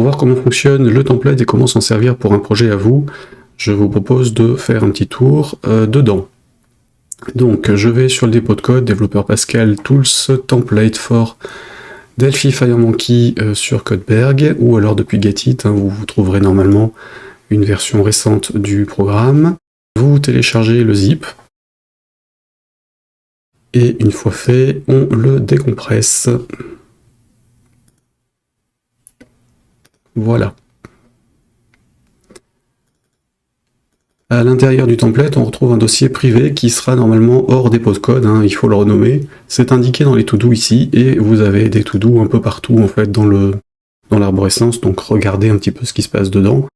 Pour voir comment fonctionne le template et comment s'en servir pour un projet à vous, je vous propose de faire un petit tour dedans. Donc je vais sur le dépôt de code, développeur Pascal, Tools, Template for Delphi FireMonkey sur Codeberg, ou alors depuis Getit, où vous trouverez normalement une version récente du programme. Vous téléchargez le zip, et une fois fait, on le décompresse. Voilà. À l'intérieur du template, on retrouve un dossier privé qui sera normalement hors dépôt de code, il faut le renommer. C'est indiqué dans les to-do ici, et vous avez des to-do un peu partout en fait dans l'arborescence, donc regardez un petit peu ce qui se passe dedans.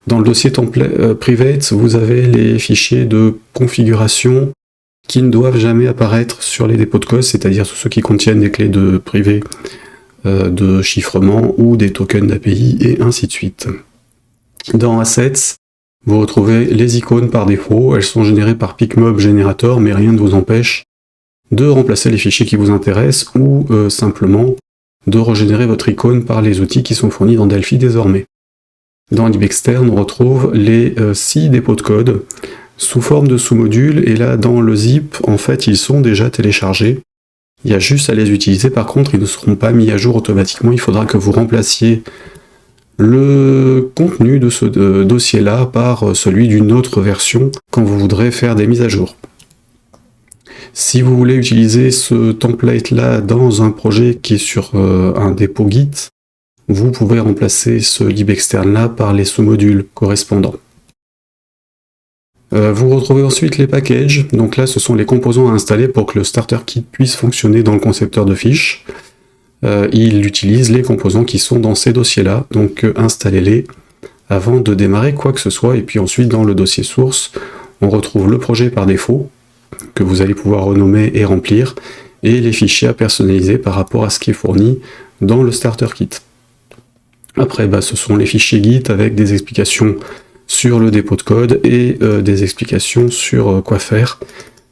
Dans le dossier private, vous avez les fichiers de configuration qui ne doivent jamais apparaître sur les dépôts de code, c'est-à-dire ceux qui contiennent des clés de privé de chiffrement ou des tokens d'API et ainsi de suite. Dans Assets, vous retrouvez les icônes par défaut, elles sont générées par PicMob Generator, mais rien ne vous empêche de remplacer les fichiers qui vous intéressent ou simplement de régénérer votre icône par les outils qui sont fournis dans Delphi désormais. Dans libexterne, on retrouve les 6 dépôts de code sous forme de sous-modules, et là dans le zip, en fait, ils sont déjà téléchargés. Il y a juste à les utiliser, par contre, ils ne seront pas mis à jour automatiquement, il faudra que vous remplaciez le contenu de ce dossier-là par celui d'une autre version quand vous voudrez faire des mises à jour. Si vous voulez utiliser ce template-là dans un projet qui est sur un dépôt Git, vous pouvez remplacer ce libexterne-là par les sous-modules correspondants. Vous retrouvez ensuite les packages, donc là ce sont les composants à installer pour que le starter kit puisse fonctionner dans le concepteur de fiches. Il utilise les composants qui sont dans ces dossiers-là, donc installez-les avant de démarrer quoi que ce soit, et puis ensuite dans le dossier source, on retrouve le projet par défaut, que vous allez pouvoir renommer et remplir, et les fichiers à personnaliser par rapport à ce qui est fourni dans le starter kit. Après, ce sont les fichiers Git avec des explications sur le dépôt de code et des explications sur quoi faire.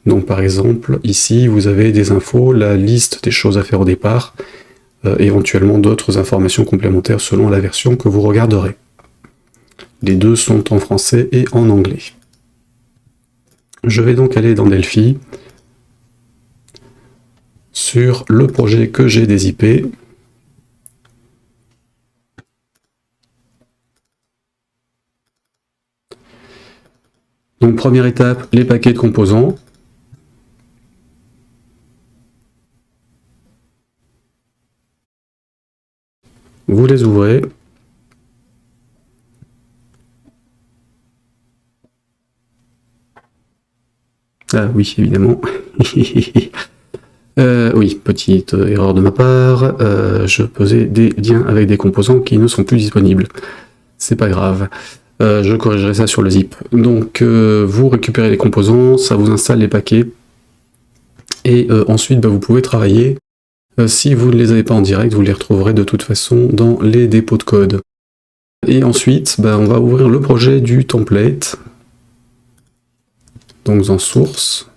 Donc par exemple, ici vous avez des infos, la liste des choses à faire au départ, éventuellement d'autres informations complémentaires selon la version que vous regarderez. Les deux sont en français et en anglais. Je vais donc aller dans Delphi, sur le projet que j'ai dézippé. Donc première étape, les paquets de composants. Vous les ouvrez. Ah oui, évidemment. Oui, petite erreur de ma part. Je posais des liens avec des composants qui ne sont plus disponibles. C'est pas grave. Je corrigerai ça sur le zip. Donc vous récupérez les composants, ça vous installe les paquets. Et ensuite, vous pouvez travailler. Si vous ne les avez pas en direct, vous les retrouverez de toute façon dans les dépôts de code. Et ensuite, on va ouvrir le projet du template. Donc en source.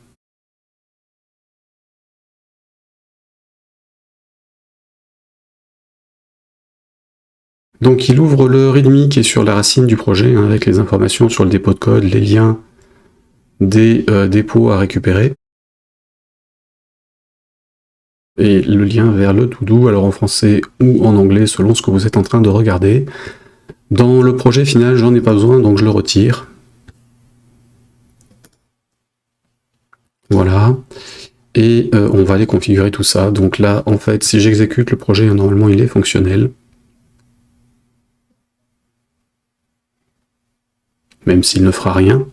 Donc il ouvre le readme qui est sur la racine du projet, avec les informations sur le dépôt de code, les liens des dépôts à récupérer. Et le lien vers le to-do, alors en français ou en anglais, selon ce que vous êtes en train de regarder. Dans le projet final, j'en ai pas besoin, donc je le retire. Voilà. Et on va aller configurer tout ça. Donc là, en fait, si j'exécute le projet, normalement, il est fonctionnel. Même s'il ne fera rien.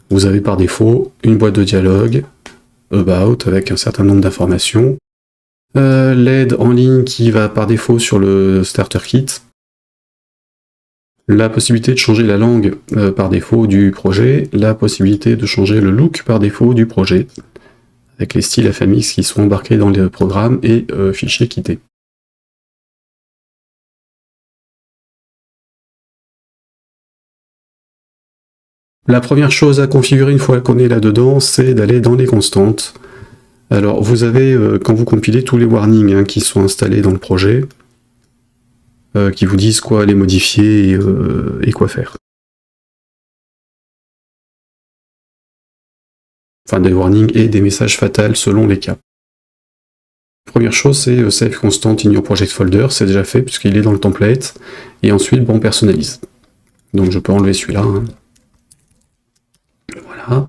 Vous avez par défaut une boîte de dialogue, about, avec un certain nombre d'informations. L'aide en ligne qui va par défaut sur le starter kit. La possibilité de changer la langue par défaut du projet. La possibilité de changer le look par défaut du projet. Avec les styles FMX qui sont embarqués dans le programme et fichiers quittés. La première chose à configurer une fois qu'on est là-dedans, c'est d'aller dans les constantes. Alors vous avez, quand vous compilez, tous les warnings qui sont installés dans le projet. qui vous disent quoi aller modifier et quoi faire. Enfin, des warnings et des messages fatals selon les cas. Première chose, c'est Save Constant in your project folder, c'est déjà fait puisqu'il est dans le template, et ensuite, bon, on personnalise. Donc je peux enlever celui-là. Hein. Voilà.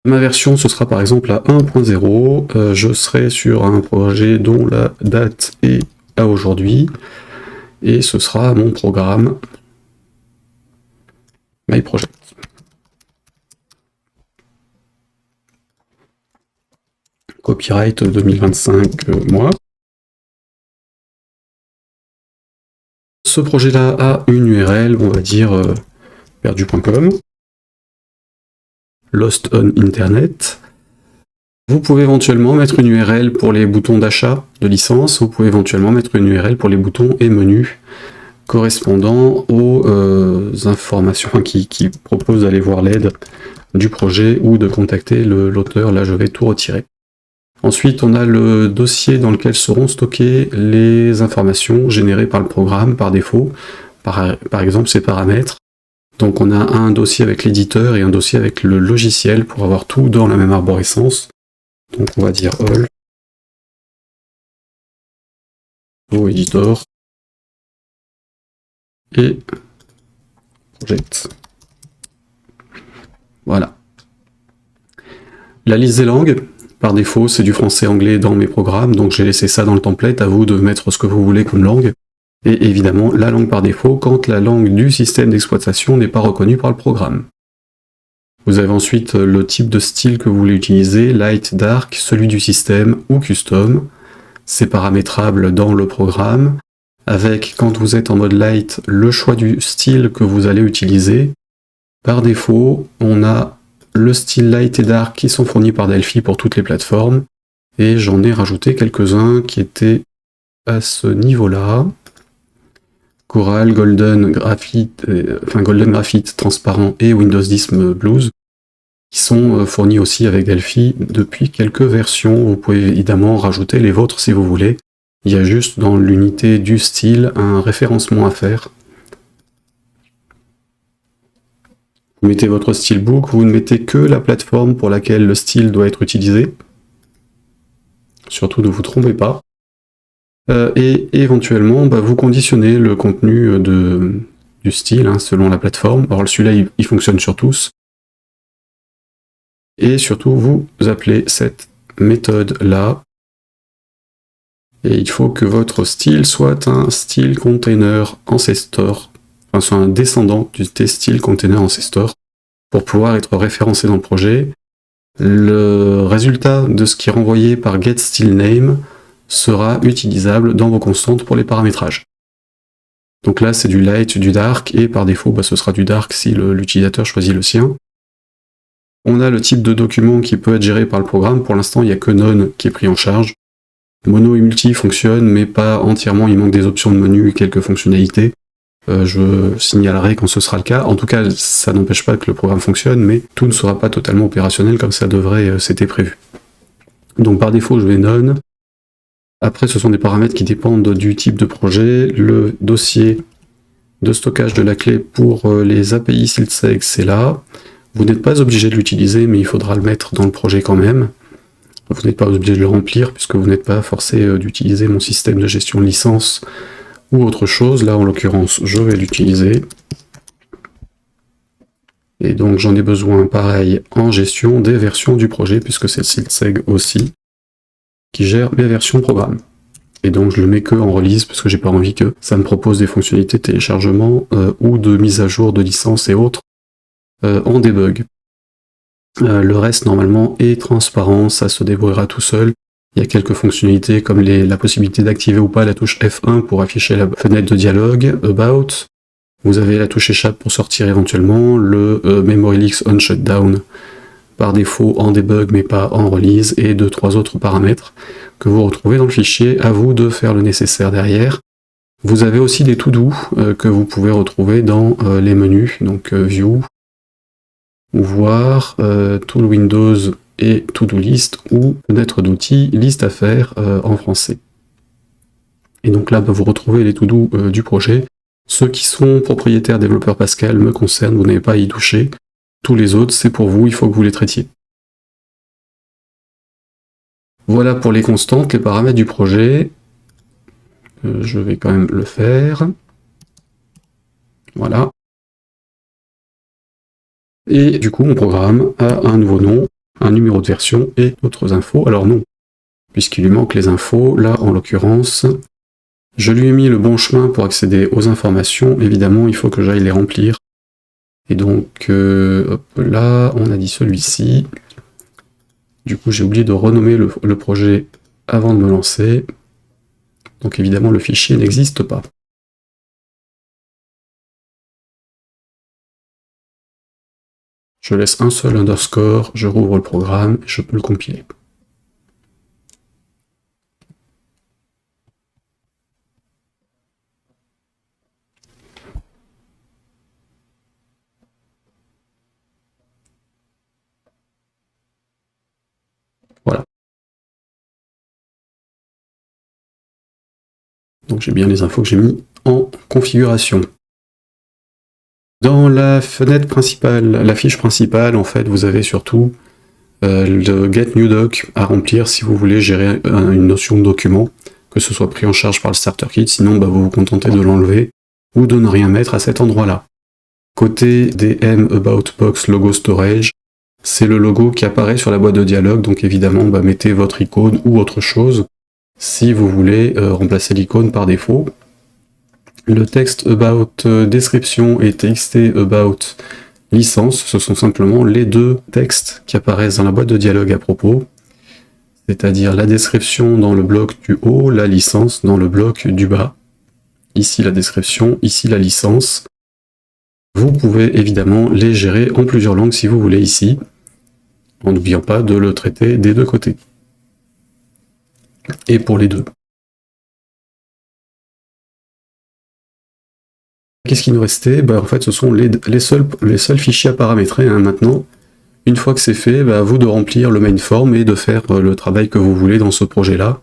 Ma version, ce sera par exemple à 1.0, je serai sur un projet dont la date est à aujourd'hui, et ce sera mon programme My Project. Copyright 2025, moi. Ce projet-là a une URL, on va dire perdu.com, Lost on Internet. Vous pouvez éventuellement mettre une URL pour les boutons d'achat de licence, vous pouvez éventuellement mettre une URL pour les boutons et menus correspondant aux informations qui proposent d'aller voir l'aide du projet ou de contacter l'auteur. Là, je vais tout retirer. Ensuite, on a le dossier dans lequel seront stockées les informations générées par le programme par défaut, par exemple ses paramètres. Donc on a un dossier avec l'éditeur et un dossier avec le logiciel pour avoir tout dans la même arborescence. Donc on va dire all, editor et project. Voilà. La liste des langues. Par défaut, c'est du français-anglais dans mes programmes, donc j'ai laissé ça dans le template, à vous de mettre ce que vous voulez comme langue. Et évidemment, la langue par défaut, quand la langue du système d'exploitation n'est pas reconnue par le programme. Vous avez ensuite le type de style que vous voulez utiliser, light, dark, celui du système ou custom. C'est paramétrable dans le programme, avec, quand vous êtes en mode light, le choix du style que vous allez utiliser. Par défaut, on a le style light et dark qui sont fournis par Delphi pour toutes les plateformes, et j'en ai rajouté quelques-uns qui étaient à ce niveau-là. Coral, Golden Graphite, transparent et Windows 10 Blues, qui sont fournis aussi avec Delphi depuis quelques versions. Vous pouvez évidemment rajouter les vôtres si vous voulez. Il y a juste dans l'unité du style un référencement à faire. Vous mettez votre stylebook, vous ne mettez que la plateforme pour laquelle le style doit être utilisé. Surtout ne vous trompez pas. Et éventuellement, vous conditionnez le contenu du style hein, selon la plateforme. Alors celui-là, il fonctionne sur tous. Et surtout, vous appelez cette méthode-là. Et il faut que votre style soit un style container ancestor, enfin soit un descendant du style container ancestor, pour pouvoir être référencé dans le projet. Le résultat de ce qui est renvoyé par getStyleName sera utilisable dans vos constantes pour les paramétrages. Donc là, c'est du light, du dark, et par défaut, ce sera du dark si l'utilisateur choisit le sien. On a le type de document qui peut être géré par le programme. Pour l'instant, il n'y a que None qui est pris en charge. Mono et multi fonctionnent, mais pas entièrement. Il manque des options de menu et quelques fonctionnalités. Je signalerai quand ce sera le cas. En tout cas, ça n'empêche pas que le programme fonctionne, mais tout ne sera pas totalement opérationnel comme ça devrait, c'était prévu. Donc par défaut, je vais None. Après, ce sont des paramètres qui dépendent du type de projet. Le dossier de stockage de la clé pour les API SiltSeg, c'est là. Vous n'êtes pas obligé de l'utiliser, mais il faudra le mettre dans le projet quand même. Vous n'êtes pas obligé de le remplir, puisque vous n'êtes pas forcé d'utiliser mon système de gestion de licence ou autre chose. Là, en l'occurrence, je vais l'utiliser. Et donc, j'en ai besoin, pareil, en gestion des versions du projet, puisque c'est SiltSeg aussi, qui gère mes versions programme. Et donc, je le mets que en release, parce que j'ai pas envie que ça me propose des fonctionnalités de téléchargement ou de mise à jour de licence et autres en debug. Le reste, normalement, est transparent, ça se débrouillera tout seul. Il y a quelques fonctionnalités comme la possibilité d'activer ou pas la touche F1 pour afficher la fenêtre de dialogue, About. Vous avez la touche échappe pour sortir éventuellement, le MemoryLeaks on shutdown par défaut en debug mais pas en release, et 2-3 autres paramètres que vous retrouvez dans le fichier, à vous de faire le nécessaire derrière. Vous avez aussi des to-do que vous pouvez retrouver dans les menus, donc View, voir, Tool Windows et To-Do List, ou fenêtre d'outils, liste à faire en français. Et donc là, vous retrouvez les to-do du projet. Ceux qui sont propriétaires développeurs Pascal me concernent, vous n'avez pas à y toucher. Tous les autres, c'est pour vous, il faut que vous les traitiez. Voilà pour les constantes, les paramètres du projet. Je vais quand même le faire. Voilà. Et du coup, mon programme a un nouveau nom, un numéro de version et d'autres infos. Alors non, puisqu'il lui manque les infos, là en l'occurrence, je lui ai mis le bon chemin pour accéder aux informations. Évidemment, il faut que j'aille les remplir. Et donc, hop là, on a dit celui-ci. Du coup, j'ai oublié de renommer le projet avant de me lancer. Donc évidemment, le fichier n'existe pas. Je laisse un seul underscore, je rouvre le programme, et je peux le compiler. Voilà. Donc j'ai bien les infos que j'ai mis en configuration. Dans la fenêtre principale, la fiche principale, en fait, vous avez surtout le Get New Doc à remplir si vous voulez gérer une notion de document, que ce soit pris en charge par le Starter Kit, sinon vous vous contentez de l'enlever ou de ne rien mettre à cet endroit-là. Côté DM About Box Logo Storage, c'est le logo qui apparaît sur la boîte de dialogue, donc évidemment mettez votre icône ou autre chose si vous voulez remplacer l'icône par défaut. Le texte About description et TXT About licence, ce sont simplement les deux textes qui apparaissent dans la boîte de dialogue à propos, c'est-à-dire la description dans le bloc du haut, la licence dans le bloc du bas. Ici la description, ici la licence. Vous pouvez évidemment les gérer en plusieurs langues si vous voulez ici, en n'oubliant pas de le traiter des deux côtés. Et pour les deux. Qu'est-ce qui nous restait? En fait, ce sont les seuls fichiers à paramétrer maintenant. Une fois que c'est fait, à vous de remplir le main form et de faire le travail que vous voulez dans ce projet-là.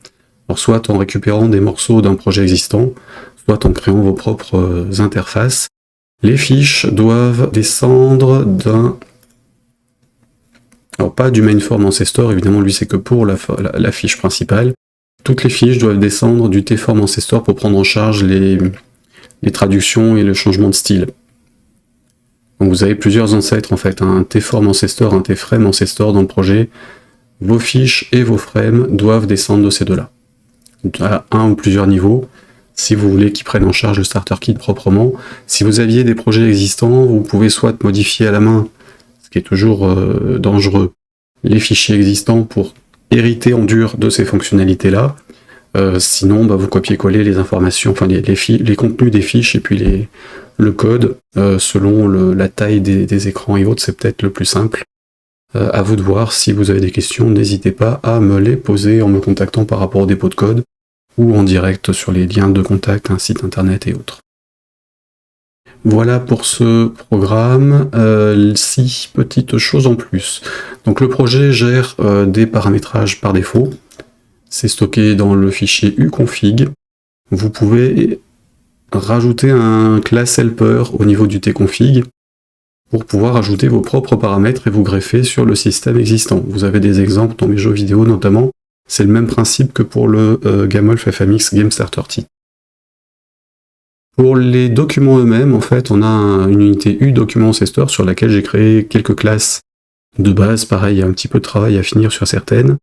Alors, soit en récupérant des morceaux d'un projet existant, soit en créant vos propres interfaces. Les fiches doivent descendre d'un... Alors, pas du main form ancestor, évidemment, lui, c'est que pour la fiche principale. Toutes les fiches doivent descendre du tform ancestor pour prendre en charge les traductions et le changement de style. Donc vous avez plusieurs ancêtres en fait, un tform ancestor, un tframe ancestor dans le projet. Vos fiches et vos frames doivent descendre de ces deux-là, à un ou plusieurs niveaux, si vous voulez qu'ils prennent en charge le starter kit proprement. Si vous aviez des projets existants, vous pouvez soit modifier à la main, ce qui est toujours dangereux, les fichiers existants pour hériter en dur de ces fonctionnalités-là. Sinon, vous copiez-collez les informations, enfin les contenus des fiches et puis le code selon la taille des écrans et autres, c'est peut-être le plus simple. À vous de voir. Si vous avez des questions, n'hésitez pas à me les poser en me contactant par rapport au dépôt de code ou en direct sur les liens de contact, un site internet et autres. Voilà pour ce programme. 6 petites choses en plus. Donc le projet gère des paramétrages par défaut. C'est stocké dans le fichier uconfig. Vous pouvez rajouter un class helper au niveau du tconfig pour pouvoir ajouter vos propres paramètres et vous greffer sur le système existant. Vous avez des exemples dans mes jeux vidéo notamment. C'est le même principe que pour le Gamolf FMX Game Starter Kit. Pour les documents eux-mêmes, en fait, on a une unité uDocument Ancestor sur laquelle j'ai créé quelques classes de base. Pareil, il y a un petit peu de travail à finir sur certaines.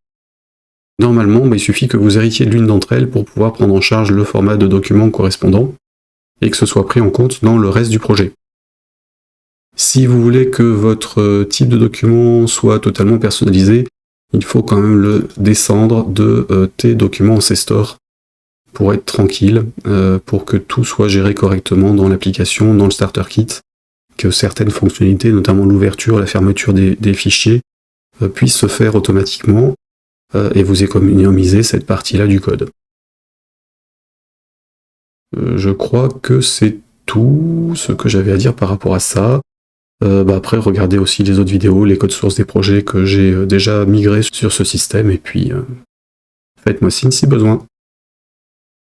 Normalement, il suffit que vous héritiez de l'une d'entre elles pour pouvoir prendre en charge le format de document correspondant et que ce soit pris en compte dans le reste du projet. Si vous voulez que votre type de document soit totalement personnalisé, il faut quand même le descendre de tDocument Ancestor pour être tranquille, pour que tout soit géré correctement dans l'application, dans le Starter Kit, que certaines fonctionnalités, notamment l'ouverture, la fermeture des fichiers, puissent se faire automatiquement, et vous économisez cette partie-là du code. Je crois que c'est tout ce que j'avais à dire par rapport à ça. Après, regardez aussi les autres vidéos, les codes sources des projets que j'ai déjà migrés sur ce système, et puis faites-moi signe si besoin.